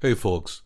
Hey folks,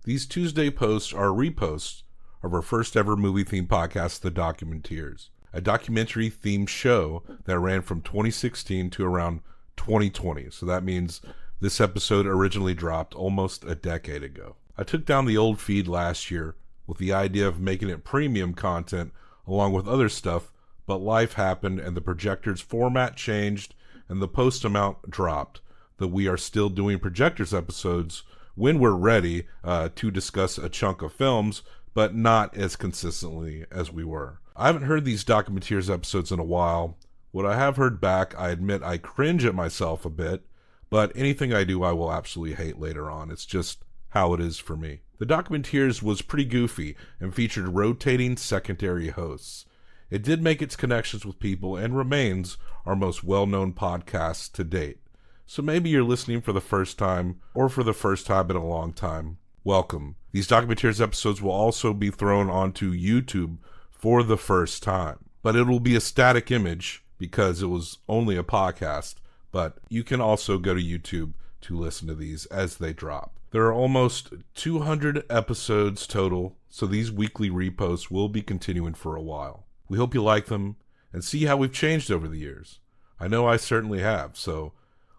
these Tuesday posts are reposts of our first ever movie-themed podcast, The Documenteers, a documentary-themed show that ran from 2016 to around 2020. So that means this episode originally dropped almost a decade ago. I took down the old feed last year with the idea of making it premium content along with other stuff, but life happened and the projector's format changed and the post amount dropped. Though we are still doing projectors episodes when we're ready to discuss a chunk of films, but not as consistently as we were. I haven't heard these Documenteers episodes in a while. What I have heard back, I admit I cringe at myself a bit, but anything I do I will absolutely hate later on. It's just how it is for me. The Documenteers was pretty goofy and featured rotating secondary hosts. It did make its connections with people and remains our most well-known podcast to date. So maybe you're listening for the first time, or for the first time in a long time. Welcome. These Documenteers episodes will also be thrown onto YouTube for the first time. But it will be a static image because it was only a podcast. But you can also go to YouTube to listen to these as they drop. There are almost 200 episodes total, so these weekly reposts will be continuing for a while. We hope you like them and see how we've changed over the years. I know I certainly have, so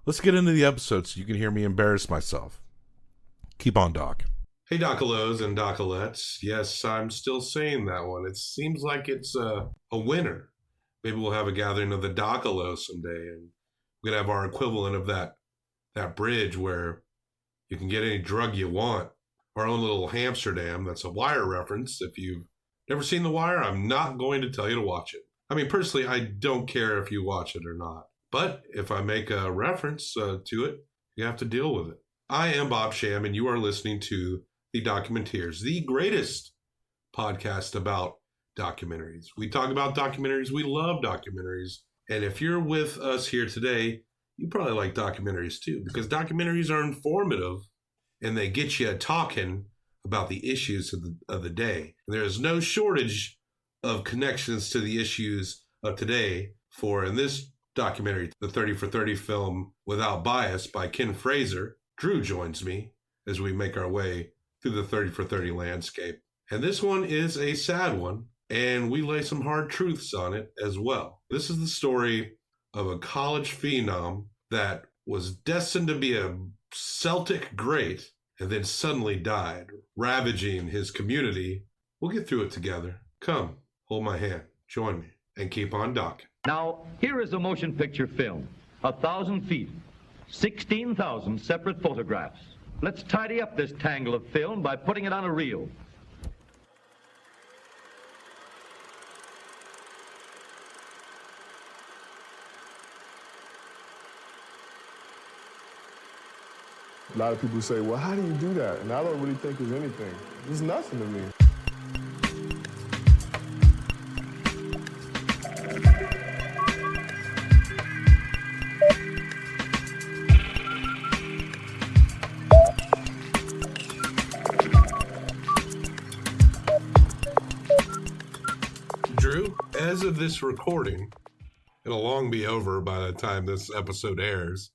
let's get into the episode so you can hear me embarrass myself. Keep on, Doc. Hey, Docalos and Docalettes. Yes, I'm still saying that one. It seems like it's a winner. Maybe we'll have a gathering of the Docalos someday, and we're going to have our equivalent of that bridge where you can get any drug you want. Our own little Amsterdam. That's a Wire reference. If you've never seen The Wire, I'm not going to tell you to watch it. I mean, personally, I don't care if you watch it or not. But if I make a reference to it, you have to deal with it. I am Bob Sham, and you are listening to The Documenteers, the greatest podcast about documentaries. We talk about documentaries. We love documentaries. And if you're with us here today, you probably like documentaries too, because documentaries are informative and they get you talking about the issues of the day. And there is no shortage of connections to the issues of today. For in this documentary, the 30 for 30 film Without Bias by Ken Fraser, Drew joins me as we make our way through the 30 for 30 landscape. And this one is a sad one, and we lay some hard truths on it as well. This is the story of a college phenom that was destined to be a Celtic great and then suddenly died, ravaging his community. We'll get through it together. Come, hold my hand, join me, and keep on docking. Now, here is a motion picture film, 1,000 feet, 16,000 separate photographs. Let's tidy up this tangle of film by putting it on a reel. A lot of people say, well, how do you do that? And I don't really think it's anything. It's nothing to me. Drew, as of this recording, it'll long be over by the time this episode airs.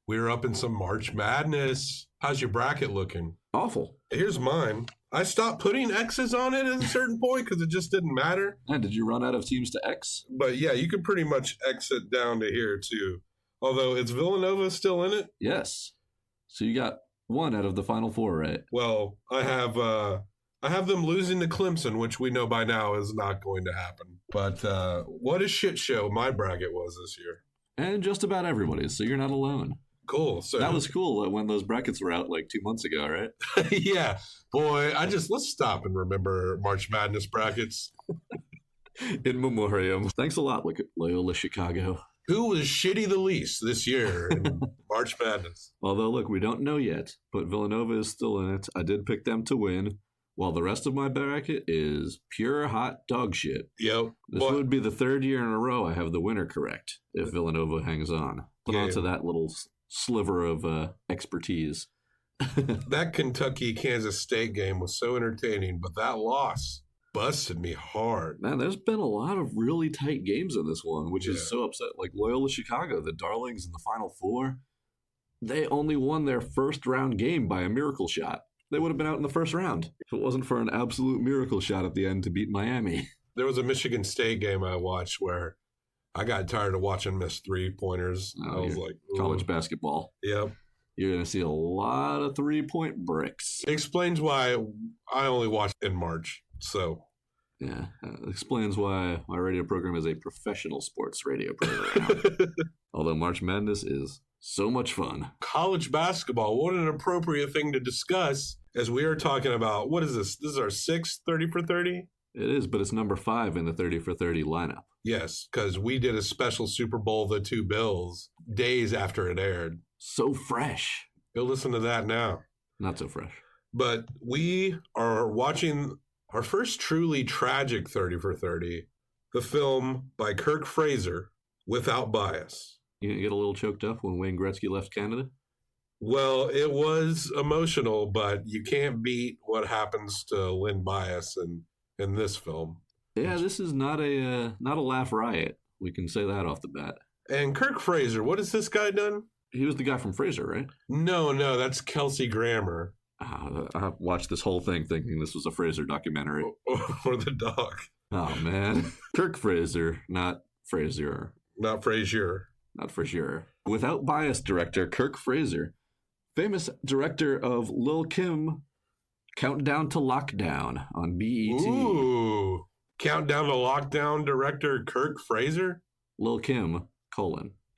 We're up in some March Madness. How's your bracket looking? Awful. Here's mine. I stopped putting X's on it at a certain point because it just didn't matter. And did you run out of teams to X? But yeah, you could pretty much exit down to here too. Although, is Villanova still in it? Yes. So you got one out of the final four, right? Well, I have them losing to Clemson, which we know by now is not going to happen. But what a shit show my bracket was this year. And just about everybody's, so you're not alone. Cool. So that was cool when those brackets were out like 2 months ago, right? Yeah. Boy, let's stop and remember March Madness brackets. In memoriam. Thanks a lot, Loyola Chicago. Who was shitty the least this year in March Madness? Although, look, we don't know yet, but Villanova is still in it. I did pick them to win, while the rest of my bracket is pure hot dog shit. Yep. This would be the third year in a row I have the winner correct, if Villanova hangs on. Put onto that little sliver of expertise. That Kentucky-Kansas State game was so entertaining, but that loss busted me hard. Man, there's been a lot of really tight games in this one, which is so upset. Like Loyola Chicago, the darlings in the Final Four. They only won their first round game by a miracle shot. They would have been out in the first round if it wasn't for an absolute miracle shot at the end to beat Miami. There was a Michigan State game I watched where I got tired of watching miss three-pointers. I was like, ooh. College basketball. Yep. You're going to see a lot of three-point bricks. It explains why I only watched in March. So, yeah, explains why my radio program is a professional sports radio program. Although March Madness is so much fun. College basketball, what an appropriate thing to discuss as we are talking about, what is this? This is our sixth 30 for 30? It is, but it's number 5 in the 30 for 30 lineup. Yes, because we did a special Super Bowl, the two Bills, days after it aired. So fresh. Go listen to that now. Not so fresh. But we are watching our first truly tragic 30 for 30, the film by Kirk Fraser, Without Bias. You didn't get a little choked up when Wayne Gretzky left Canada? Well, it was emotional, but you can't beat what happens to Lynn Bias in this film. Yeah, this is not a laugh riot. We can say that off the bat. And Kirk Fraser, what has this guy done? He was the guy from Frasier, right? No, that's Kelsey Grammer. I watched this whole thing thinking this was a Frasier documentary. Or the dog. Oh, man. Kirk Fraser, not Frasier. Not Frasier. Not for sure. Without Bias director Kirk Fraser, famous director of Lil' Kim, Countdown to Lockdown on BET. Ooh. Countdown to Lockdown director Kirk Fraser? Lil' Kim,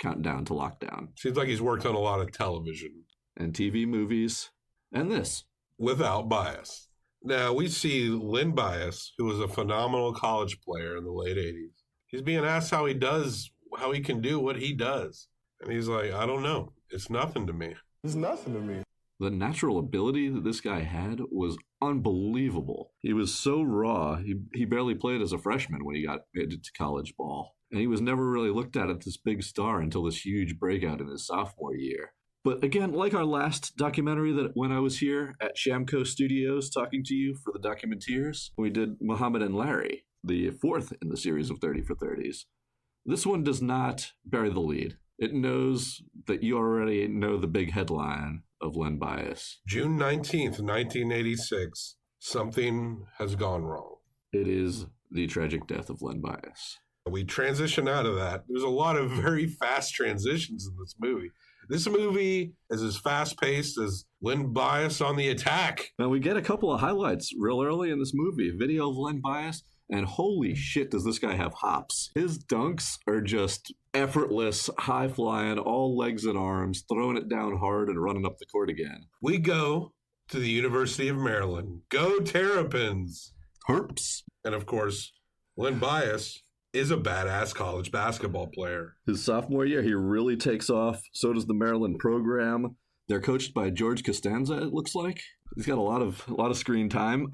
Countdown to Lockdown. Seems like he's worked on a lot of television. And TV movies. And this. Without Bias. Now, we see Lynn Bias, who was a phenomenal college player in the late 80s. He's being asked how he can do what he does. And he's like, I don't know. It's nothing to me. It's nothing to me. The natural ability that this guy had was unbelievable. He was so raw. He barely played as a freshman when he got into college ball. And he was never really looked at as this big star until this huge breakout in his sophomore year. But again, like our last documentary that when I was here at Shamco Studios talking to you for the Documenteers, we did Muhammad and Larry, the 4th in the series of 30 for 30s. This one does not bury the lead. It knows that you already know the big headline of Lynn Bias. June 19th, 1986. Something has gone wrong. It is the tragic death of Lynn Bias. We transition out of that. There's a lot of very fast transitions in this movie. This movie is as fast-paced as Lynn Bias on the attack. Now, we get a couple of highlights real early in this movie. A video of Lynn Bias, and holy shit, does this guy have hops. His dunks are just effortless, high-flying, all legs and arms, throwing it down hard and running up the court again. We go to the University of Maryland. Go Terrapins! Herps! And, of course, Lynn Bias is a badass college basketball player. His sophomore year, he really takes off. So does the Maryland program. They're coached by George Costanza, it looks like. He's got a lot of screen time.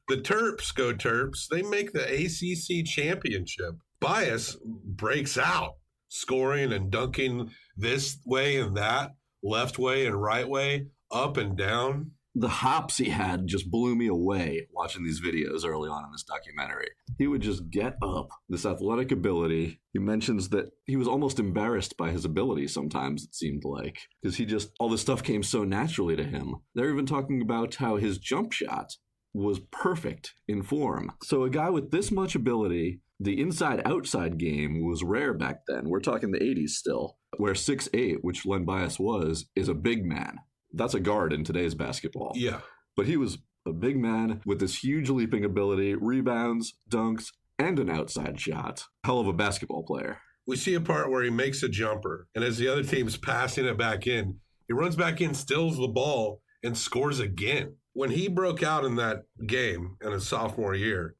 The Terps, go Terps. They make the ACC championship. Bias breaks out, scoring and dunking this way and that, left way and right way, up and down. The hops he had just blew me away watching these videos early on in this documentary. He would just get up, this athletic ability. He mentions that he was almost embarrassed by his ability sometimes, it seemed like, because all this stuff came so naturally to him. They're even talking about how his jump shot was perfect in form. So a guy with this much ability, the inside-outside game was rare back then. We're talking the 80s still, where 6'8", which Len Bias was, is a big man. That's a guard in today's basketball. Yeah. But he was a big man with this huge leaping ability, rebounds, dunks, and an outside shot. Hell of a basketball player. We see a part where he makes a jumper, and as the other team's passing it back in, he runs back in, steals the ball, and scores again. When he broke out in that game in his sophomore year,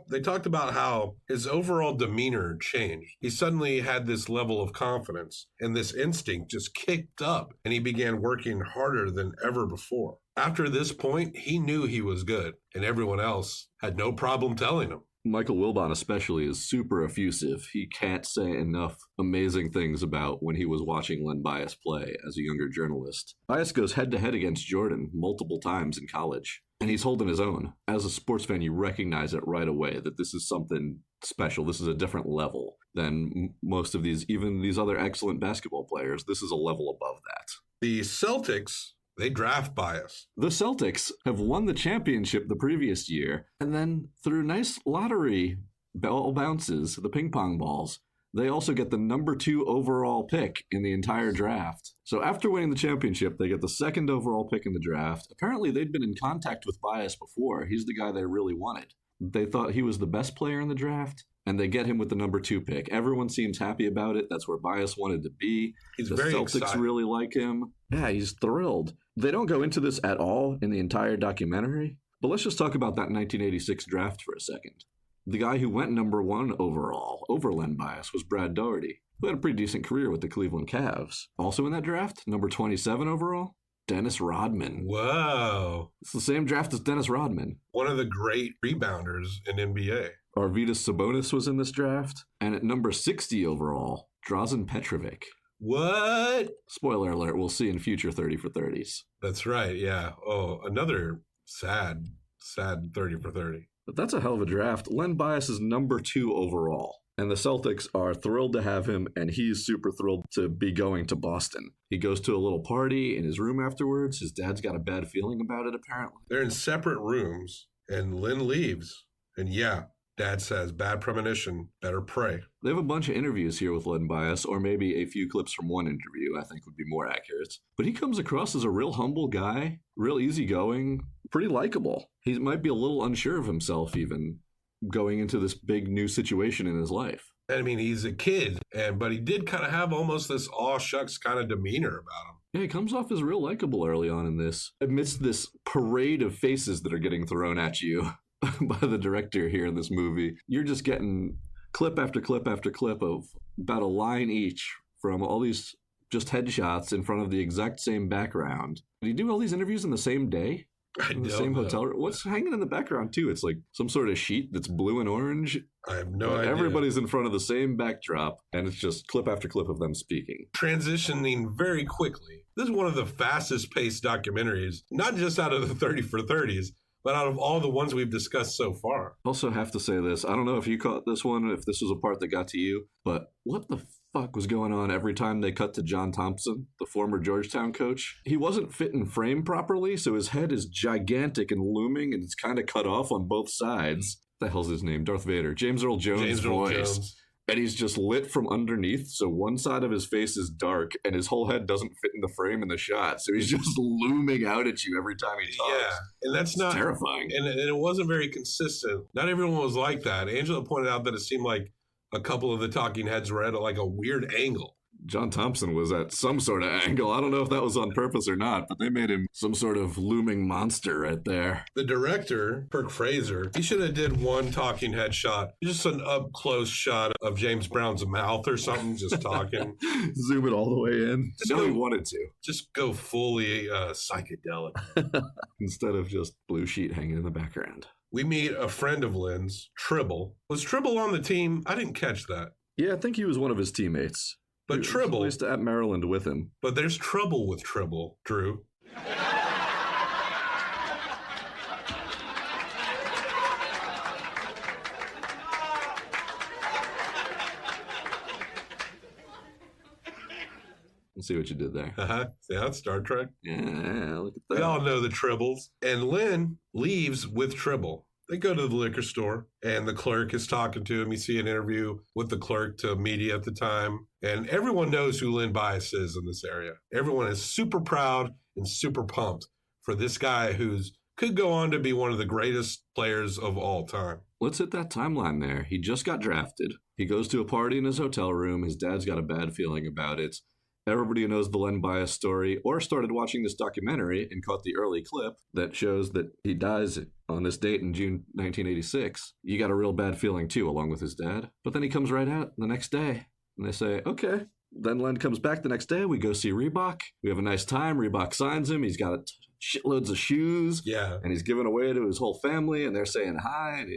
they talked about how his overall demeanor changed. He suddenly had this level of confidence, and this instinct just kicked up, and he began working harder than ever before. After this point, he knew he was good, and everyone else had no problem telling him. Michael Wilbon especially is super effusive. He can't say enough amazing things about when he was watching Len Bias play as a younger journalist. Bias goes head-to-head against Jordan multiple times in college, and he's holding his own. As a sports fan, you recognize it right away that this is something special. This is a different level than most of these, even these other excellent basketball players. This is a level above that. The Celtics, they draft Bias. The Celtics have won the championship the previous year, and then through nice lottery ball bounces, the ping pong balls, they also get the number 2 overall pick in the entire draft. So after winning the championship, they get the 2nd overall pick in the draft. Apparently, they'd been in contact with Bias before. He's the guy they really wanted. They thought he was the best player in the draft, and they get him with the number 2 pick. Everyone seems happy about it. That's where Bias wanted to be. He's the very Celtics excited. really like him. Yeah, he's thrilled. They don't go into this at all in the entire documentary, but let's just talk about that 1986 draft for a second. The guy who went number 1 overall over Len Bias was Brad Daugherty, who had a pretty decent career with the Cleveland Cavs. Also in that draft, number 27 overall, Dennis Rodman. Whoa. It's the same draft as Dennis Rodman. One of the great rebounders in NBA. Arvydas Sabonis was in this draft. And at number 60 overall, Drazen Petrovic. What? Spoiler alert, we'll see in future 30 for 30s. That's right, yeah. Oh, another sad 30 for 30. But that's a hell of a draft. Len Bias is number 2 overall. And the Celtics are thrilled to have him, and he's super thrilled to be going to Boston. He goes to a little party in his room afterwards. His dad's got a bad feeling about it, apparently. They're in separate rooms, and Lynn leaves. And yeah, Dad says, bad premonition, better pray. They have a bunch of interviews here with Len Bias, or maybe a few clips from one interview, I think would be more accurate. But he comes across as a real humble guy, real easygoing, pretty likable. He might be a little unsure of himself even, going into this big new situation in his life. I mean, he's a kid, but he did kind of have almost this aw shucks kind of demeanor about him. Yeah, he comes off as real likable early on in this, amidst this parade of faces that are getting thrown at you by the director here in this movie. You're just getting clip after clip after clip of about a line each from all these just headshots in front of the exact same background. Did he do all these interviews in the same day? In the same hotel room? What's hanging in the background, too? It's like some sort of sheet that's blue and orange. I have no idea. Everybody's in front of the same backdrop, and it's just clip after clip of them speaking. Transitioning very quickly. This is one of the fastest paced documentaries, not just out of the 30 for 30s, but out of all the ones we've discussed so far. Also have to say this. I don't know if you caught this one, if this was a part that got to you, but what the fuck was going on every time they cut to John Thompson, the former Georgetown coach? He wasn't fit in frame properly, so his head is gigantic and looming, and it's kind of cut off on both sides. What the hell's his name? Darth Vader. James Earl Jones' voice. And he's just lit from underneath, so one side of his face is dark, and his whole head doesn't fit in the frame in the shot. So he's just looming out at you every time he talks. Yeah, and that's not terrifying. And it wasn't very consistent. Not everyone was like that. Angela pointed out that it seemed like a couple of the talking heads were at like a weird angle. John Thompson was at some sort of angle. I don't know if that was on purpose or not, but they made him some sort of looming monster right there. The director, Kirk Fraser, he should have did one talking head shot, just an up-close shot of James Brown's mouth or something, just talking. Zoom it all the way in. No, he wanted to. Just go fully psychedelic. Instead of just blue sheet hanging in the background. We meet a friend of Lynn's, Tribble. Was Tribble on the team? I didn't catch that. Yeah, I think he was one of his teammates. But Tribble, at least at Maryland with him. But there's trouble with Tribble, Drew. Let's see what you did there. See, that's Star Trek. Yeah, look at that. We all know the Tribbles. And Lynn leaves with Tribble. They go to the liquor store, and the clerk is talking to him. You see an interview with the clerk to media at the time. And everyone knows who Len Bias is in this area. Everyone is super proud and super pumped for this guy who's could go on to be one of the greatest players of all time. Let's hit that timeline there. He just got drafted. He goes to a party in his hotel room. His dad's got a bad feeling about it. Everybody who knows the Len Bias story or started watching this documentary and caught the early clip that shows that he dies on this date in June 1986, you got a real bad feeling too, along with his dad. But then he comes right out the next day and they say, okay. Then Len comes back the next day. We go see Reebok. We have a nice time. Reebok signs him. He's got shitloads of shoes. Yeah. And he's giving away to his whole family and they're saying hi. And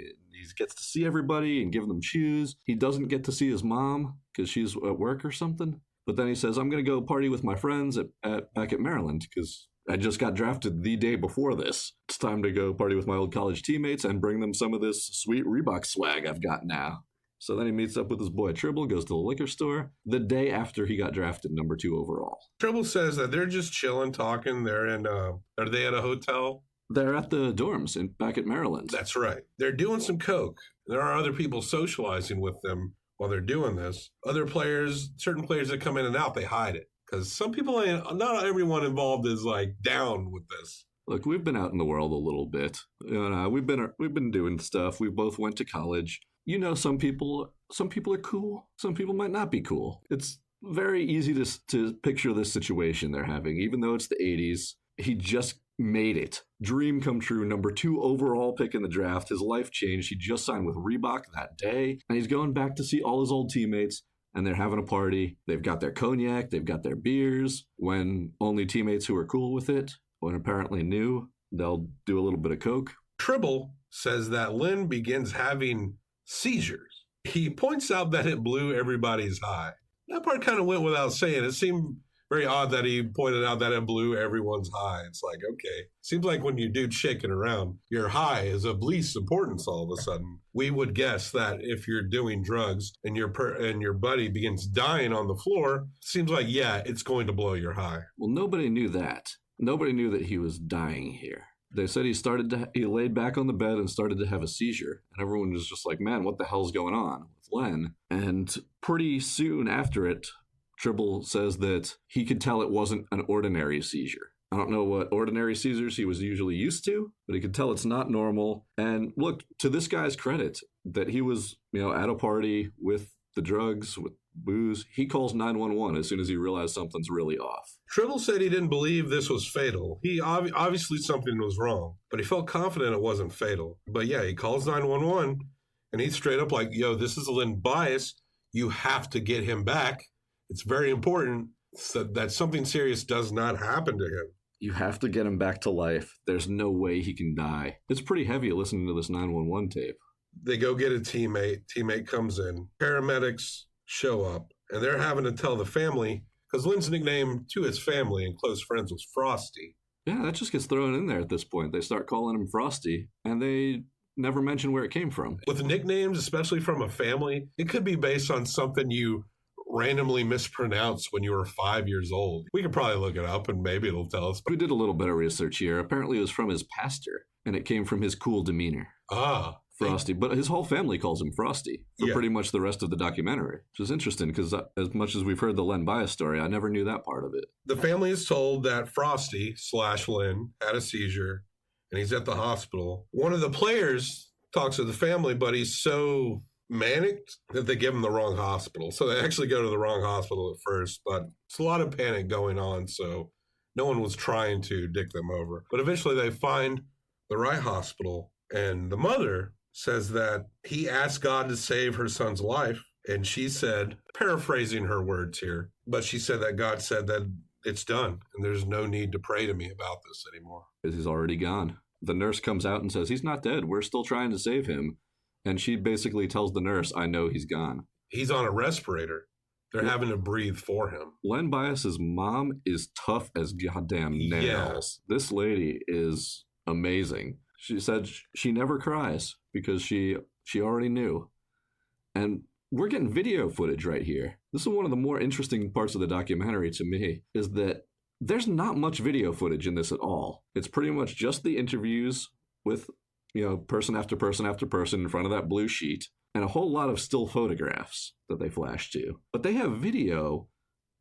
gets to see everybody and give them shoes. He doesn't get to see his mom because she's at work or something. But then he says, I'm going to go party with my friends back at Maryland because I just got drafted the day before this. It's time to go party with my old college teammates and bring them some of this sweet Reebok swag I've got now. So then he meets up with his boy Tribble, goes to the liquor store the day after he got drafted number 2 overall. Tribble says that they're just chilling, talking. They're in, are they at a hotel? They're at the dorms back at Maryland. That's right. They're doing some coke. There are other people socializing with them while they're doing this. Other players, certain players that come in and out, they hide it. Because some people, not everyone involved is like down with this. Look, we've been out in the world a little bit. We've been doing stuff. We both went to college. You know, some people are cool. Some people might not be cool. It's very easy to picture this situation they're having. Even though it's the 80s, he just made it. Dream come true. Number 2 overall pick in the draft. His life changed. He just signed with Reebok that day. And he's going back to see all his old teammates. And they're having a party. They've got their cognac. They've got their beers. When only teammates who are cool with it, when apparently new, they'll do a little bit of coke. Tribble says that Lynn begins having seizures. He points out that it blew everybody's high. That part kind of went without saying. It seemed very odd that he pointed out that it blew everyone's high. It's like, okay. Seems like when you do shaking around, your high is of least importance all of a sudden. We would guess that if you're doing drugs and your buddy begins dying on the floor, seems like, yeah, it's going to blow your high. Well, nobody knew that. Nobody knew that he was dying here. They said he laid back on the bed and started to have a seizure. And everyone was just like, man, what the hell's going on with Len? And pretty soon after it, Tribble says that he could tell it wasn't an ordinary seizure. I don't know what ordinary seizures he was usually used to, but he could tell it's not normal. And look, to this guy's credit, that he was, at a party with the drugs, with booze, he calls 911 as soon as he realized something's really off. Tribble said he didn't believe this was fatal. He obviously something was wrong, but he felt confident it wasn't fatal. But yeah, he calls 911 and he's straight up like, yo, this is Lynn Bias. You have to get him back. It's very important so that something serious does not happen to him. You have to get him back to life. There's no way he can die. It's pretty heavy listening to this 911 tape. They go get a teammate. Teammate comes in. Paramedics show up, and they're having to tell the family, because Lynn's nickname to his family and close friends was Frosty. Yeah, that just gets thrown in there at this point. They start calling him Frosty, and they never mention where it came from. With nicknames, especially from a family, it could be based on something you randomly mispronounced when you were 5 years old. We could probably look it up and maybe it'll tell us. We did a little bit of research here. Apparently it was from his pastor, and it came from his cool demeanor. Frosty. But his whole family calls him Frosty for pretty much the rest of the documentary, which is interesting because as much as we've heard the Len Bias story, I never knew that part of it. The family is told that Frosty / Lynn had a seizure and he's at the hospital. One of the players talks to the family, but he's so manic that they give him the wrong hospital. So they actually go to the wrong hospital at first, but it's a lot of panic going on. So no one was trying to dick them over. But eventually they find the right hospital, and the mother says that he asked God to save her son's life. And she said, paraphrasing her words here, but she said that God said that it's done and there's no need to pray to me about this anymore. He's already gone. The nurse comes out and says, he's not dead. We're still trying to save him. And she basically tells the nurse, I know he's gone. He's on a respirator. They're having to breathe for him. Len Bias's mom is tough as goddamn nails. Yeah. This lady is amazing. She said she never cries because she already knew. And we're getting video footage right here. This is one of the more interesting parts of the documentary to me, is that there's not much video footage in this at all. It's pretty much just the interviews with, person after person after person in front of that blue sheet, and a whole lot of still photographs that they flash to. But they have video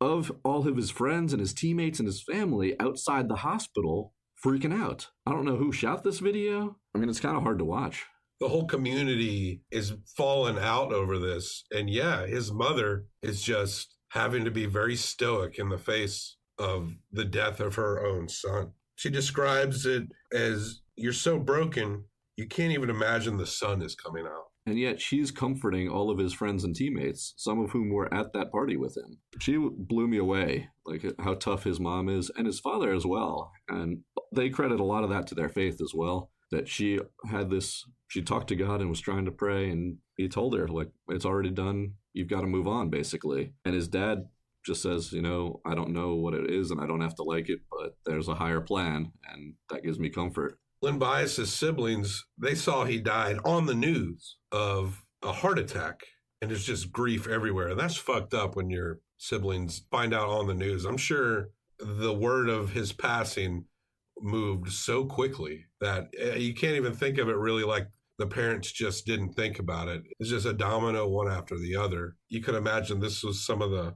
of all of his friends and his teammates and his family outside the hospital freaking out. I don't know who shot this video. I mean, it's kind of hard to watch. The whole community is falling out over this. And yeah, his mother is just having to be very stoic in the face of the death of her own son. She describes it as, you're so broken, you can't even imagine the sun is coming out. And yet she's comforting all of his friends and teammates, some of whom were at that party with him. She blew me away, like how tough his mom is, and his father as well. And they credit a lot of that to their faith as well, that she had this she talked to God and was trying to pray, and he told her, like, it's already done. You've got to move on, basically. And his dad just says, I don't know what it is and I don't have to like it, but there's a higher plan, and that gives me comfort. Len Bias's siblings, they saw he died on the news of a heart attack, and there's just grief everywhere. And that's fucked up when your siblings find out on the news. I'm sure the word of his passing moved so quickly that you can't even think of it really like the parents just didn't think about it. It's just a domino one after the other. You could imagine this was some of the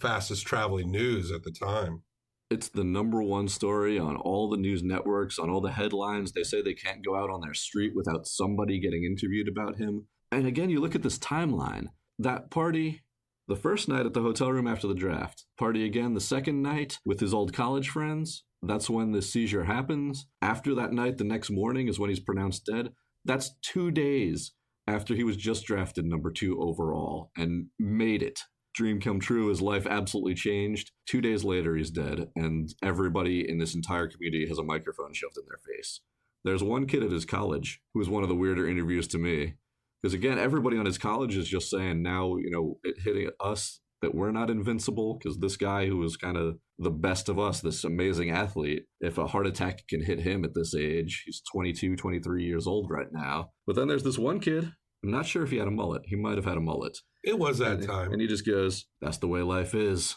fastest traveling news at the time. It's the number one story on all the news networks, on all the headlines. They say they can't go out on their street without somebody getting interviewed about him. And again, you look at this timeline. That party, the first night at the hotel room after the draft. Party again the second night with his old college friends. That's when the seizure happens. After that night, the next morning is when he's pronounced dead. That's 2 days after he was just drafted number 2 overall and made it. Dream come true. His life absolutely changed. 2 days later, he's dead, and everybody in this entire community has a microphone shoved in their face. There's one kid at his college who was one of the weirder interviews to me, because again, everybody on his college is just saying now, it hitting us that we're not invincible, because this guy who was kind of the best of us, this amazing athlete, if a heart attack can hit him at this age, he's 22, 23 years old right now. But then there's this one kid, I'm not sure if he had a mullet. He might have had a mullet. It was that time. And he just goes, that's the way life is.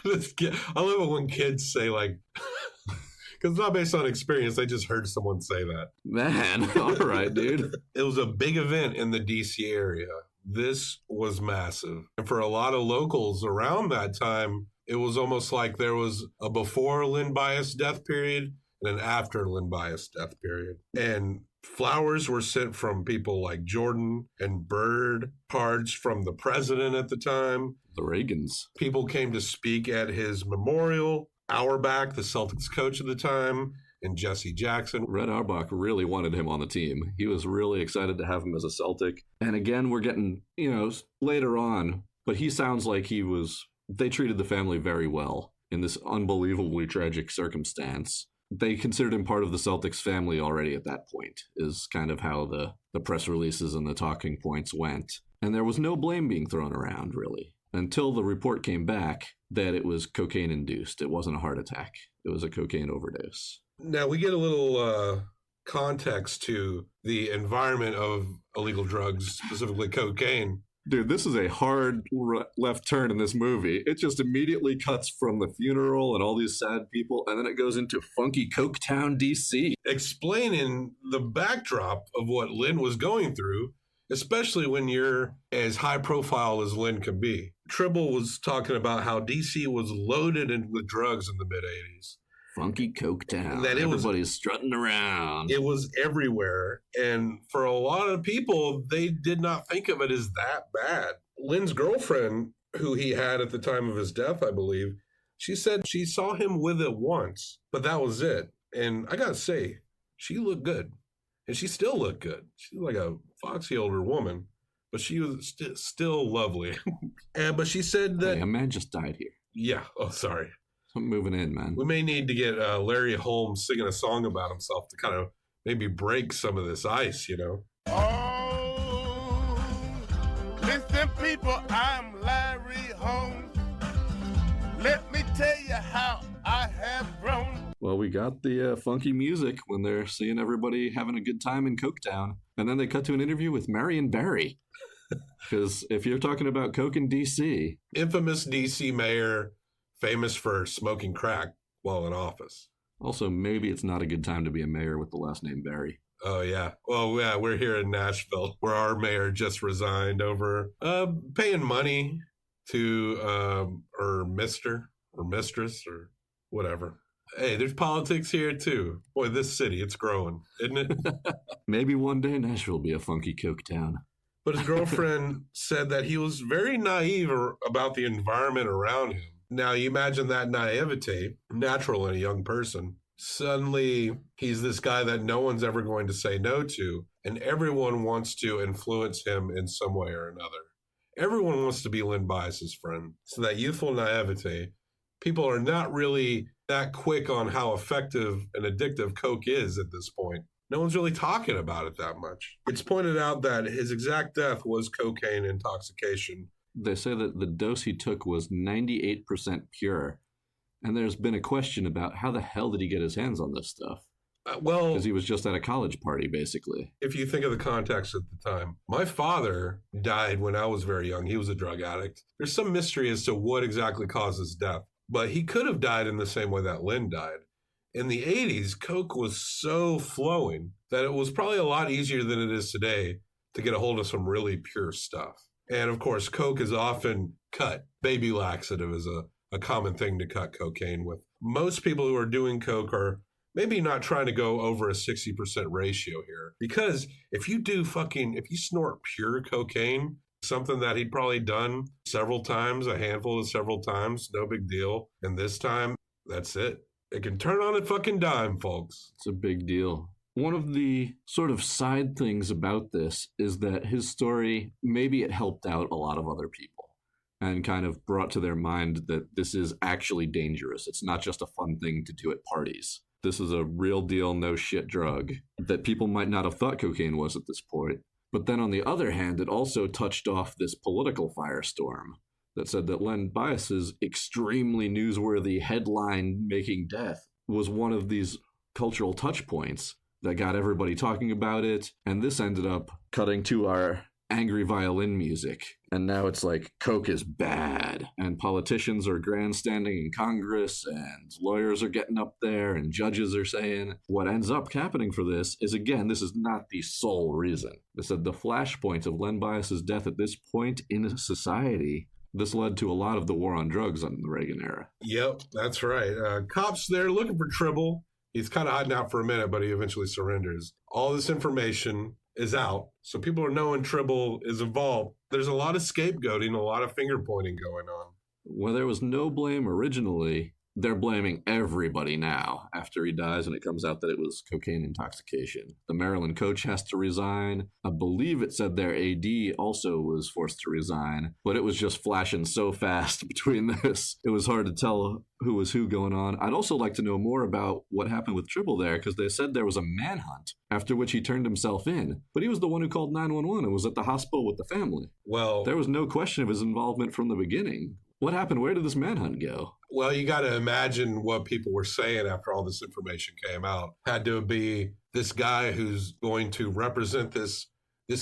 I love it when kids say, like, because it's not based on experience. They just heard someone say that. Man, all right, dude. It was a big event in the D.C. area. This was massive. And for a lot of locals around that time, it was almost like there was a before Len Bias death period and an after Len Bias death period. And flowers were sent from people like Jordan and Bird, cards from the president at the time. The Reagans. People came to speak at his memorial. Auerbach, the Celtics coach at the time, and Jesse Jackson. Red Auerbach really wanted him on the team. He was really excited to have him as a Celtic. And again, we're getting, later on, but he sounds like they treated the family very well in this unbelievably tragic circumstance. They considered him part of the Celtics family already at that point, is kind of how the press releases and the talking points went. And there was no blame being thrown around, really, until the report came back that it was cocaine-induced. It wasn't a heart attack. It was a cocaine overdose. Now, we get a little context to the environment of illegal drugs, specifically cocaine. Dude, this is a hard left turn in this movie. It just immediately cuts from the funeral and all these sad people, and then it goes into funky Coketown, D.C. Explaining the backdrop of what Lynn was going through, especially when you're as high profile as Lynn can be. Tribble was talking about how D.C. was loaded with drugs in the mid-'80s. Funky Coketown. Everybody's strutting around. It was everywhere. And for a lot of people, they did not think of it as that bad. Lynn's girlfriend, who he had at the time of his death, I believe, she said she saw him with it once, but that was it. And I got to say, she looked good. And she still looked good. She's like a foxy older woman, but she was still lovely. But she said that... Hey, a man just died here. Yeah. Oh, sorry. I'm moving in, man. We may need to get Larry Holmes singing a song about himself to kind of maybe break some of this ice, Oh, listen, people, I'm Larry Holmes. Let me tell you how I have grown. Well, we got the funky music when they're seeing everybody having a good time in Coketown. And then they cut to an interview with Marion Barry. Because if you're talking about Coke in D.C. Infamous D.C. mayor, famous for smoking crack while in office. Also, maybe it's not a good time to be a mayor with the last name Barry. Oh, yeah. Well, yeah, we're here in Nashville, where our mayor just resigned over paying money to her mister or mistress or whatever. Hey, there's politics here, too. Boy, this city, it's growing, isn't it? Maybe one day Nashville will be a funky Coketown. But his girlfriend said that he was very naive about the environment around him. Now, you imagine that naivete, natural in a young person. Suddenly, he's this guy that no one's ever going to say no to, and everyone wants to influence him in some way or another. Everyone wants to be Len Bias's friend. So that youthful naivete, people are not really that quick on how effective and addictive Coke is at this point. no one's really talking about it that much. It's pointed out that his exact death was cocaine intoxication. They say that the dose he took was 98% pure. And there's been a question about how the hell did he get his hands on this stuff? Well, because he was just at a college party, basically. If you think of the context at the time, my father died when I was very young. He was a drug addict. There's some mystery as to what exactly caused his death, but he could have died in the same way that Lynn died. In the 80s, coke was so flowing that it was probably a lot easier than it is today to get a hold of some really pure stuff. And of course, coke is often cut. Baby laxative is a common thing to cut cocaine with. Most people who are doing coke are maybe not trying to go over a 60% ratio here. Because if you snort pure cocaine, something that he'd probably done several times, a handful of several times, no big deal. And this time, that's it. It can turn on a fucking dime, folks. It's a big deal. One of the sort of side things about this is that his story, maybe it helped out a lot of other people and kind of brought to their mind that this is actually dangerous. It's not just a fun thing to do at parties. This is a real deal, no shit drug that people might not have thought cocaine was at this point. But then on the other hand, it also touched off this political firestorm that said that Len Bias's extremely newsworthy headline-making death was one of these cultural touch points that got everybody talking about it. And this ended up cutting to our angry violin music. And now it's like, coke is bad. And politicians are grandstanding in Congress, and lawyers are getting up there, and judges are saying. What ends up happening for this is, again, this is not the sole reason. They said the flashpoint of Len Bias's death at this point in society, this led to a lot of the war on drugs in the Reagan era. Yep, that's right. Cops there looking for Tribble. He's kind of hiding out for a minute, but he eventually surrenders. All this information is out, so people are knowing Tribble is involved. There's a lot of scapegoating, a lot of finger pointing going on. Where there was no blame originally, they're blaming everybody now after he dies and it comes out that it was cocaine intoxication. The Maryland coach has to resign. I believe it said their AD also was forced to resign, but it was just flashing so fast between this. It was hard to tell who was who going on. I'd also like to know more about what happened with Tribble there, because they said there was a manhunt after which he turned himself in, but he was the one who called 911 and was at the hospital with the family. Well, there was no question of his involvement from the beginning. What happened? Where did this manhunt go? Well, you got to imagine what people were saying after all this information came out. Had to be this guy who's going to represent this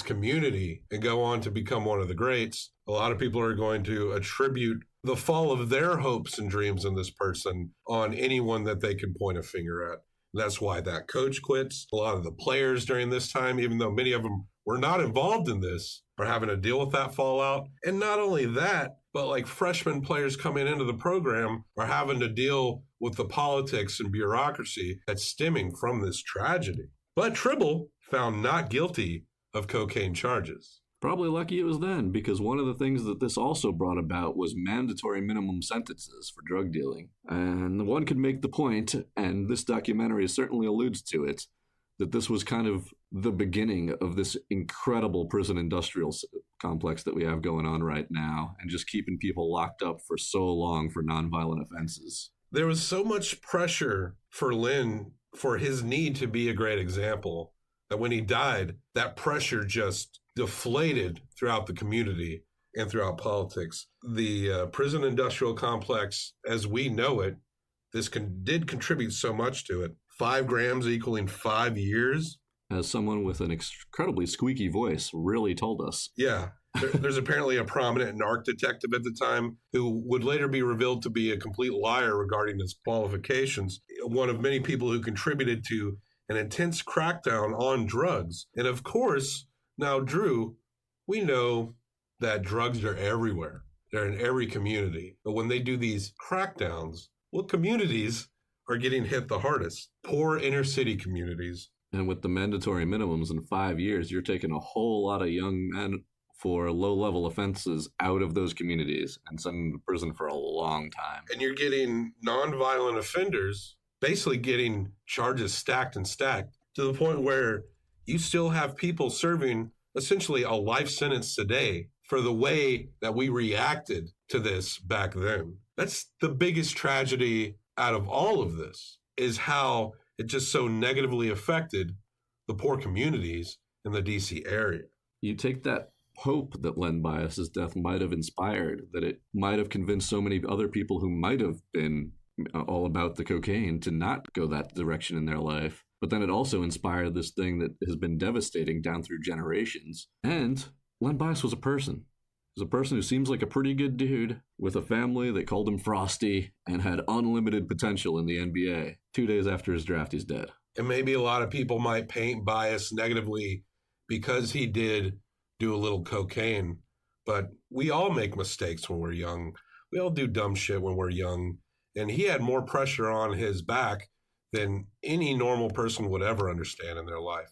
community and go on to become one of the greats. A lot of people are going to attribute the fall of their hopes and dreams in this person on anyone that they can point a finger at. That's why that coach quits. A lot of the players during this time, even though many of them were not involved in this, are having to deal with that fallout. And not only that, but like freshman players coming into the program are having to deal with the politics and bureaucracy that's stemming from this tragedy. But Tribble found not guilty of cocaine charges. Probably lucky it was then, because one of the things that this also brought about was mandatory minimum sentences for drug dealing. And one could make the point, and this documentary certainly alludes to it, that this was kind of the beginning of this incredible prison industrial complex that we have going on right now, and just keeping people locked up for so long for nonviolent offenses. There was so much pressure for Lynn for his need to be a great example that when he died, that pressure just deflated throughout the community and throughout politics. The prison industrial complex, as we know it, did contribute so much to it. 5 grams equaling 5 years. As someone with an incredibly squeaky voice really told us. Yeah. There's apparently a prominent narc detective at the time who would later be revealed to be a complete liar regarding his qualifications. One of many people who contributed to an intense crackdown on drugs. And of course, now, Drew, we know that drugs are everywhere. They're in every community. But when they do these crackdowns, what communities are getting hit the hardest? Poor inner city communities. And with the mandatory minimums in 5 years, you're taking a whole lot of young men for low-level offenses out of those communities and sending them to prison for a long time. And you're getting nonviolent offenders basically getting charges stacked and stacked to the point where you still have people serving essentially a life sentence today for the way that we reacted to this back then. That's the biggest tragedy out of all of this, is how it just so negatively affected the poor communities in the DC area. You take that hope that Len Bias's death might have inspired, that it might have convinced so many other people who might have been all about the cocaine to not go that direction in their life. But then it also inspired this thing that has been devastating down through generations. And Len Bias was a person. He was a person who seems like a pretty good dude with a family that called him Frosty and had unlimited potential in the NBA. 2 days after his draft, he's dead. And maybe a lot of people might paint Bias negatively because he did do a little cocaine. But we all make mistakes when we're young. We all do dumb shit when we're young. And he had more pressure on his back than any normal person would ever understand in their life.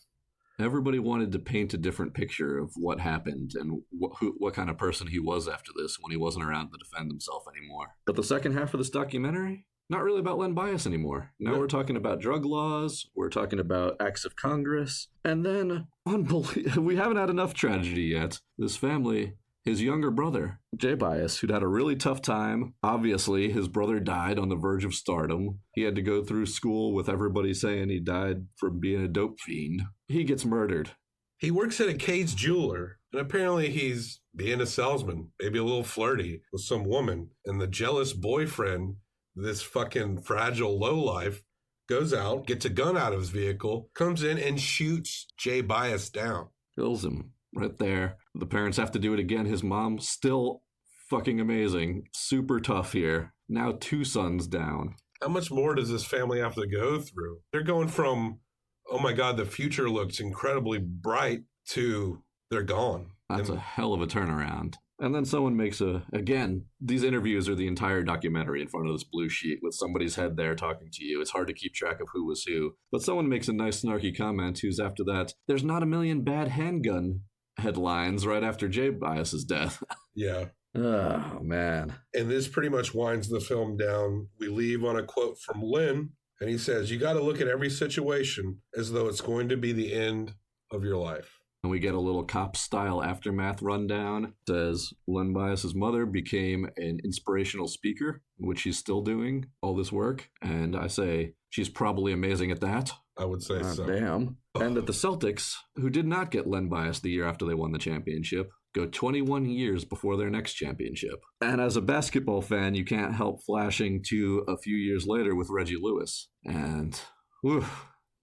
Everybody wanted to paint a different picture of what happened and what kind of person he was after this when he wasn't around to defend himself anymore. But the second half of this documentary, not really about Len Bias anymore. Now we're talking about drug laws, we're talking about acts of Congress, and then, we haven't had enough tragedy yet. This family, his younger brother, Jay Bias, who'd had a really tough time. Obviously, his brother died on the verge of stardom. He had to go through school with everybody saying he died from being a dope fiend. He gets murdered. He works at a Case jeweler, and apparently he's being a salesman, maybe a little flirty with some woman. And the jealous boyfriend, this fucking fragile lowlife, goes out, gets a gun out of his vehicle, comes in and shoots Jay Bias down. Kills him. Right there. The parents have to do it again. His mom, still fucking amazing. Super tough here. Now 2 sons down. How much more does this family have to go through? They're going from, oh my God, the future looks incredibly bright, to they're gone. That's a hell of a turnaround. And then someone makes again, these interviews are the entire documentary in front of this blue sheet with somebody's head there talking to you. It's hard to keep track of who was who. But someone makes a nice snarky comment who's after that, there's not a million bad handgun headlines right after Jay Bias's death. Yeah. Oh, man. And this pretty much winds the film down. We leave on a quote from Lynn, and he says, you got to look at every situation as though it's going to be the end of your life. And we get a little cop-style aftermath rundown. It says Len Bias's mother became an inspirational speaker, which she's still doing all this work. And I say she's probably amazing at that. I would say so. Damn. And that the Celtics, who did not get Len Bias the year after they won the championship, go 21 years before their next championship. And as a basketball fan, you can't help flashing to a few years later with Reggie Lewis. And, whew,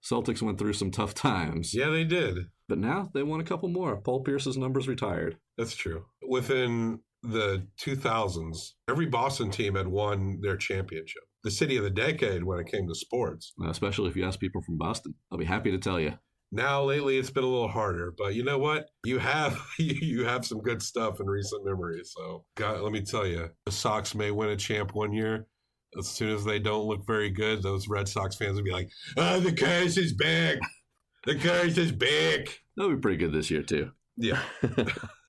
Celtics went through some tough times. Yeah, they did. But now they won a couple more. Paul Pierce's number's retired. That's true. Within the 2000s, every Boston team had won their championship. The city of the decade when it came to sports. Especially if you ask people from Boston. I'll be happy to tell you. Now, lately, it's been a little harder. But you know what? You have some good stuff in recent memory. So, God, let me tell you, the Sox may win a champ one year. As soon as they don't look very good, those Red Sox fans will be like, oh, the curse is back. The curse is back. They'll be pretty good this year, too. Yeah.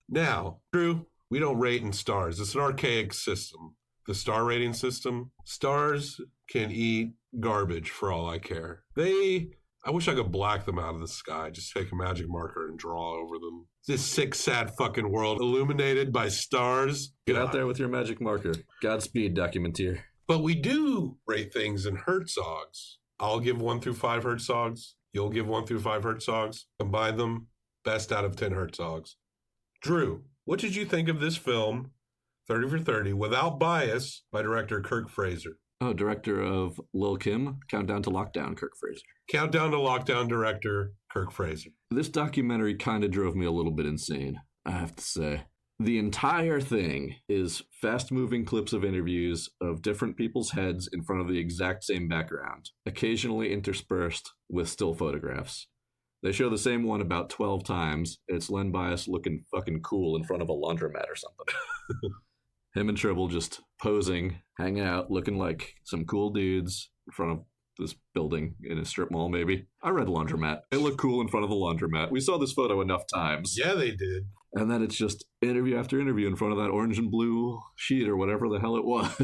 Now, Drew, we don't rate in stars. It's an archaic system. The star rating system, stars can eat garbage for all I care. I wish I could black them out of the sky. Just take a magic marker and draw over them. This sick, sad fucking world illuminated by stars. Get out there with your magic marker. Godspeed, Documenteer. But we do rate things in Herzogs. I'll give 1 through 5 Herzogs. You'll give 1 through 5 Herzogs. Combine them, best out of 10 Herzogs. Drew, what did you think of this film, 30 for 30, Without Bias, by director Kirk Fraser? Oh, director of Lil' Kim, Countdown to Lockdown, Kirk Fraser. Countdown to Lockdown director Kirk Fraser. This documentary kind of drove me a little bit insane, I have to say. The entire thing is fast-moving clips of interviews of different people's heads in front of the exact same background, occasionally interspersed with still photographs. They show the same one about 12 times. It's Len Bias looking fucking cool in front of a laundromat or something. Him and Tribble just posing, hanging out, looking like some cool dudes in front of this building in a strip mall, maybe. I read laundromat. It looked cool in front of the laundromat. We saw this photo enough times. Yeah, they did. And then it's just interview after interview in front of that orange and blue sheet or whatever the hell it was.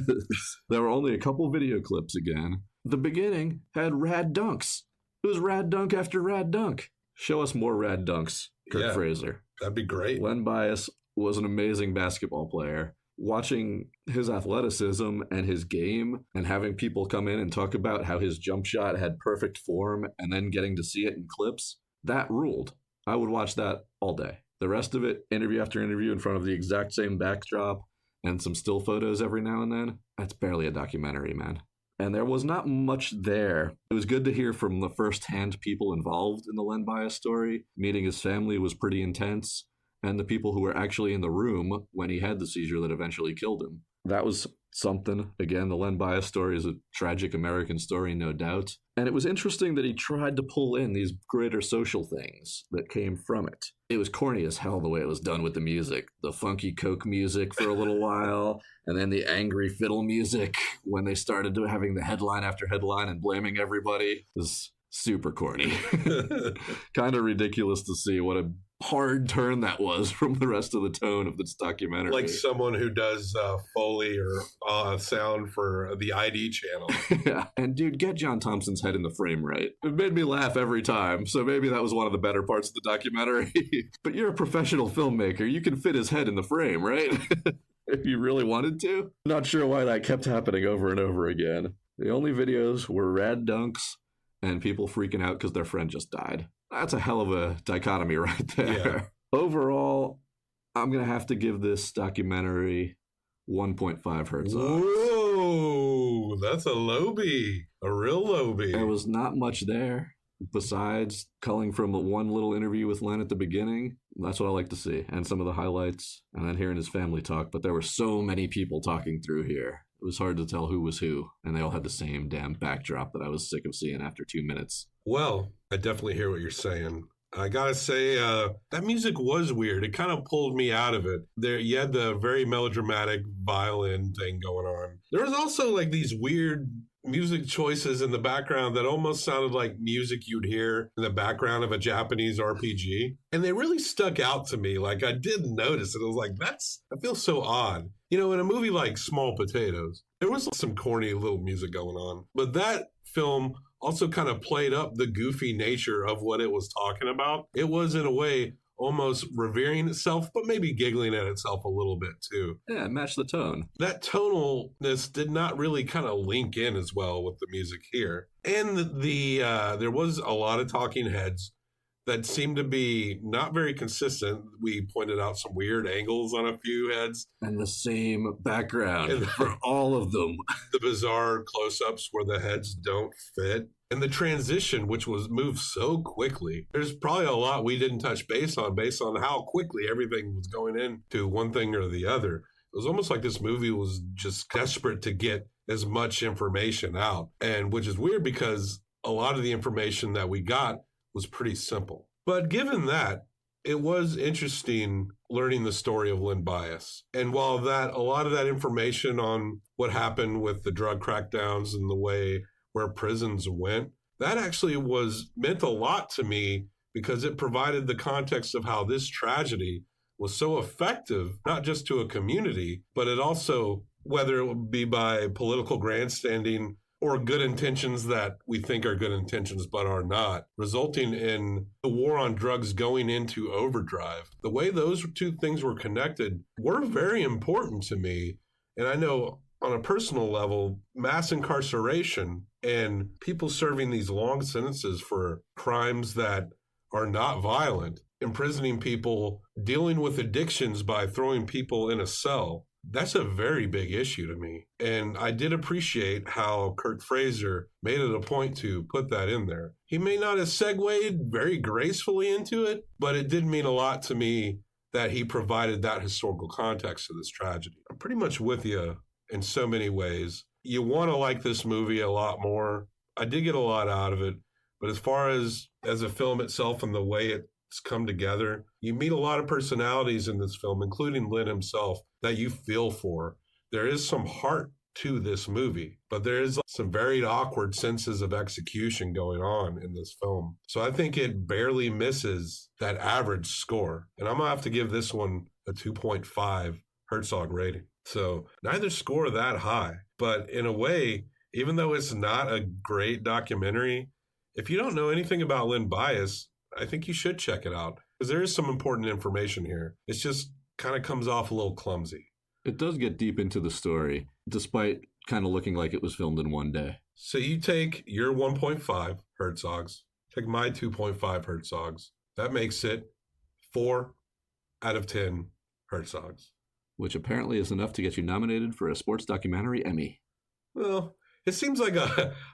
There were only a couple video clips again. The beginning had rad dunks. It was rad dunk after rad dunk. Show us more rad dunks, Kirk Fraser. That'd be great. Len Bias was an amazing basketball player. Watching his athleticism and his game and having people come in and talk about how his jump shot had perfect form and then getting to see it in clips That ruled. I would watch that all day. The rest of it, interview after interview in front of the exact same backdrop and some still photos every now and then, that's barely a documentary, man. And there was not much there. It was good to hear from the first-hand people involved in the Len Bias story. Meeting his family was pretty intense, and the people who were actually in the room when he had the seizure that eventually killed him. That was something. Again, the Len Bias story is a tragic American story, no doubt. And it was interesting that he tried to pull in these greater social things that came from it. It was corny as hell the way it was done with the music. The funky Coke music for a little while, and then the angry fiddle music when they started having the headline after headline and blaming everybody. It was super corny. Kind of ridiculous to see what a hard turn that was from the rest of the tone of this documentary. Like someone who does Foley or sound for the ID channel. Yeah. And dude, get John Thompson's head in the frame right. It made me laugh every time, so maybe that was one of the better parts of the documentary. But you're a professional filmmaker. You can fit his head in the frame, right? If you really wanted to. Not sure why that kept happening over and over again. The only videos were rad dunks and people freaking out because their friend just died. That's a hell of a dichotomy right there. Yeah. Overall, I'm going to have to give this documentary 1.5 hertz. Whoa, that's a lowbie. A real lowbie. There was not much there besides culling from one little interview with Len at the beginning. That's what I like to see. And some of the highlights, and then hearing his family talk. But there were so many people talking through here. It was hard to tell who was who, and they all had the same damn backdrop that I was sick of seeing after 2 minutes. Well, I definitely hear what you're saying. I gotta say, that music was weird. It kind of pulled me out of it. There, you had the very melodramatic violin thing going on. There was also like these weird music choices in the background that almost sounded like music you'd hear in the background of a Japanese RPG. And they really stuck out to me. Like I did notice it. I was like, I feel so odd. You know, in a movie like Small Potatoes, there was some corny little music going on. But that film also kind of played up the goofy nature of what it was talking about. It was, in a way, almost revering itself, but maybe giggling at itself a little bit too. Yeah, match the tone. That tonalness did not really kind of link in as well with the music here. And there was a lot of talking heads that seemed to be not very consistent. We pointed out some weird angles on a few heads. And the same background for all of them. The bizarre close-ups where the heads don't fit. And the transition, which was moved so quickly. There's probably a lot we didn't touch base on based on how quickly everything was going into one thing or the other. It was almost like this movie was just desperate to get as much information out. And which is weird because a lot of the information that we got was pretty simple. But given that, it was interesting learning the story of Len Bias. And while a lot of that information on what happened with the drug crackdowns and the way where prisons went, that actually meant a lot to me because it provided the context of how this tragedy was so effective, not just to a community, but it also, whether it would be by political grandstanding or good intentions that we think are good intentions but are not, resulting in the war on drugs going into overdrive. The way those two things were connected were very important to me. And I know on a personal level, mass incarceration and people serving these long sentences for crimes that are not violent, imprisoning people, dealing with addictions by throwing people in a cell, that's a very big issue to me. And I did appreciate how Kurt Fraser made it a point to put that in there. He may not have segued very gracefully into it, but it did mean a lot to me that he provided that historical context to this tragedy. I'm pretty much with you in so many ways. You want to like this movie a lot more. I did get a lot out of it. But as far as a film itself and the way it's come together, you meet a lot of personalities in this film, including Lynn himself, that you feel for. There is some heart to this movie, but there is some very awkward senses of execution going on in this film. So I think it barely misses that average score. And I'm going to have to give this one a 2.5 Herzog rating. So neither score that high, but in a way, even though it's not a great documentary, if you don't know anything about Len Bias, I think you should check it out because there is some important information here. It's just kind of comes off a little clumsy. It does get deep into the story, despite kind of looking like it was filmed in one day. So you take your 1.5 Herzogs Take my 2.5 Herzogs. That makes it 4 out of 10 Herzogs. Which apparently is enough to get you nominated for a sports documentary Emmy. Well, it seems like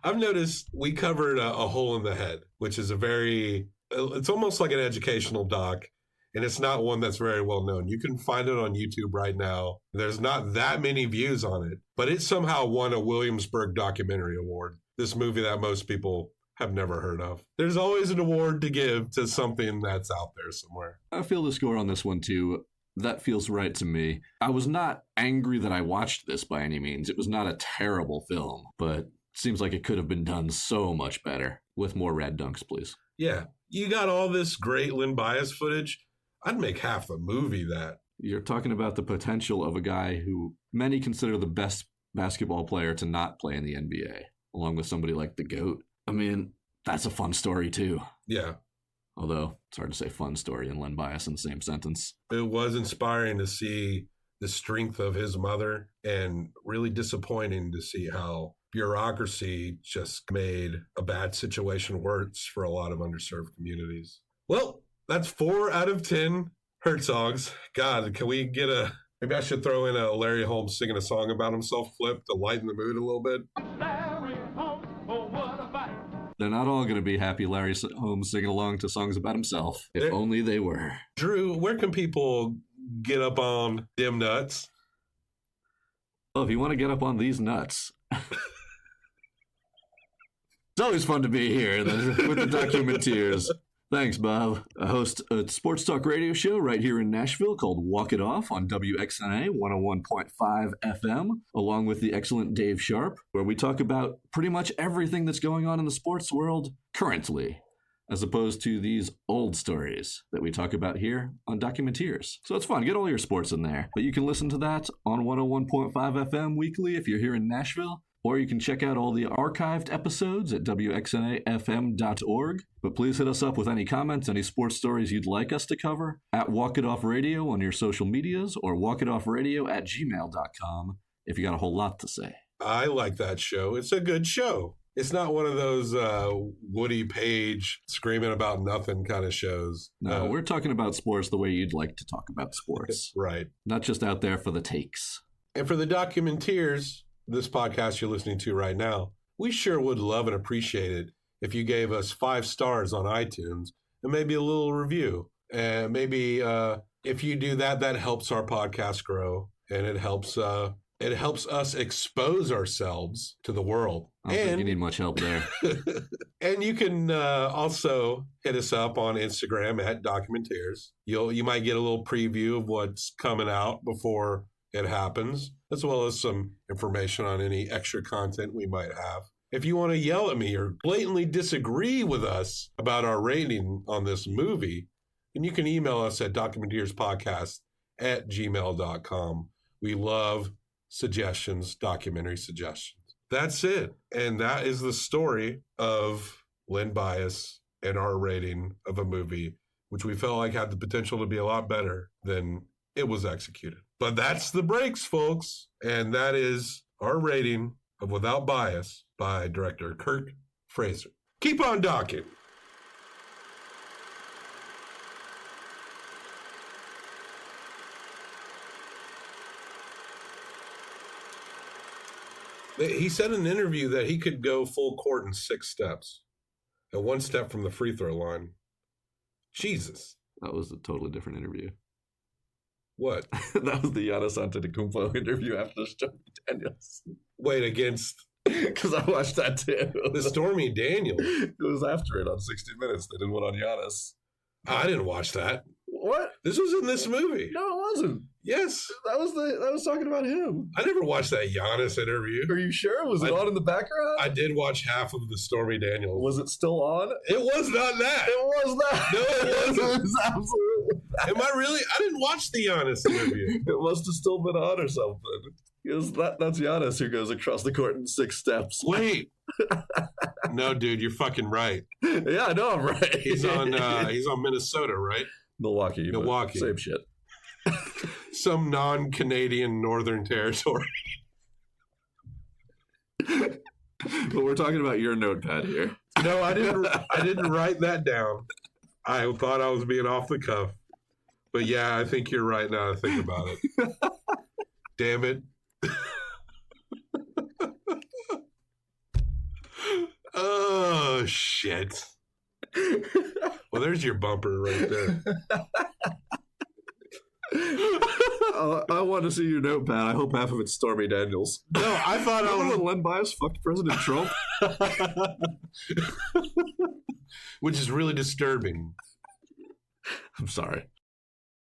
I've noticed we covered a hole in the head, which is it's almost like an educational doc, and it's not one that's very well known. You can find it on YouTube right now. There's not that many views on it, but it somehow won a Williamsburg Documentary Award, this movie that most people have never heard of. There's always an award to give to something that's out there somewhere. I feel the score on this one too. That feels right to me. I was not angry that I watched this by any means. It was not a terrible film, but it seems like it could have been done so much better. With more rad dunks, please. Yeah. You got all this great Len Bias footage. I'd make half the movie that. You're talking about the potential of a guy who many consider the best basketball player to not play in the NBA, along with somebody like the GOAT. I mean, that's a fun story too. Yeah. Although it's hard to say fun story and Len Bias in the same sentence. It was inspiring to see the strength of his mother, and really disappointing to see how bureaucracy just made a bad situation worse for a lot of underserved communities. Well, that's 4 out of 10 Herzogs. God, can we get maybe I should throw in a Larry Holmes singing a song about himself clip to lighten the mood a little bit. Larry Holmes, oh, what a fight. They're not all going to be happy Larry Holmes singing along to songs about himself. If only they were. Drew, where can people get up on them nuts? Well, if you want to get up on these nuts, it's always fun to be here with the Documenteers. Thanks, Bob. I host a sports talk radio show right here in Nashville called Walk It Off on WXNA 101.5 FM, along with the excellent Dave Sharp, where we talk about pretty much everything that's going on in the sports world currently, as opposed to these old stories that we talk about here on Documenteers. So it's fun. Get all your sports in there. But you can listen to that on 101.5 FM weekly if you're here in Nashville. Or you can check out all the archived episodes at wxnafm.org. But please hit us up with any comments, any sports stories you'd like us to cover at Walk It Off Radio on your social medias, or walkitoffradio@gmail.com if you got a whole lot to say. I like that show. It's a good show. It's not one of those Woody Page screaming about nothing kind of shows. No, we're talking about sports the way you'd like to talk about sports. Right. Not just out there for the takes. And for the Documenteers, this podcast you're listening to right now, we sure would love and appreciate it if you gave us 5 stars on iTunes and maybe a little review. And maybe if you do that, that helps our podcast grow, and it helps us expose ourselves to the world. I don't think you need much help there. And you can also hit us up on Instagram at Documenteers. You might get a little preview of what's coming out before it happens, as well as some information on any extra content we might have. If you want to yell at me or blatantly disagree with us about our rating on this movie, then you can email us at documenteerspodcast@gmail.com. We love suggestions, documentary suggestions. That's it. And that is the story of Len Bias and our rating of a movie, which we felt like had the potential to be a lot better than it was executed. But that's the breaks, folks. And that is our rating of Without Bias by director Kirk Fraser. Keep on docking. He said in an interview that he could go full court in 6 steps, and 1 step from the free throw line. Jesus. That was a totally different interview. What? That was the Giannis Antetokounmpo interview after Stormy Daniels. Wait, against? Because I watched that too. The Stormy Daniels. It was after it on 60 Minutes. They did one on Giannis. I didn't watch that. What? This was in this movie. No, it wasn't. Yes. That was talking about him. I never watched that Giannis interview. Are you sure? Was it on in the background? I did watch half of the Stormy Daniels. Was it still on? It was not that. It was that. No, it wasn't. It was absolutely that. Am I really? I didn't watch the Giannis interview. It must have still been on or something. Because that's Giannis who goes across the court in 6 steps. Wait. No, dude, you're fucking right. Yeah, I know I'm right. He's on Minnesota, right? Milwaukee. Same shit. Some non-Canadian Northern Territory. But we're talking about your notepad here. No, I didn't write that down. I thought I was being off the cuff. But yeah, I think you're right now to think about it. Damn it. Oh, shit. Well, there's your bumper right there. I want to see your notepad. I hope half of it's Stormy Daniels. No, I thought I Remember was... when Len Bias fucked President Trump? Which is really disturbing. I'm sorry.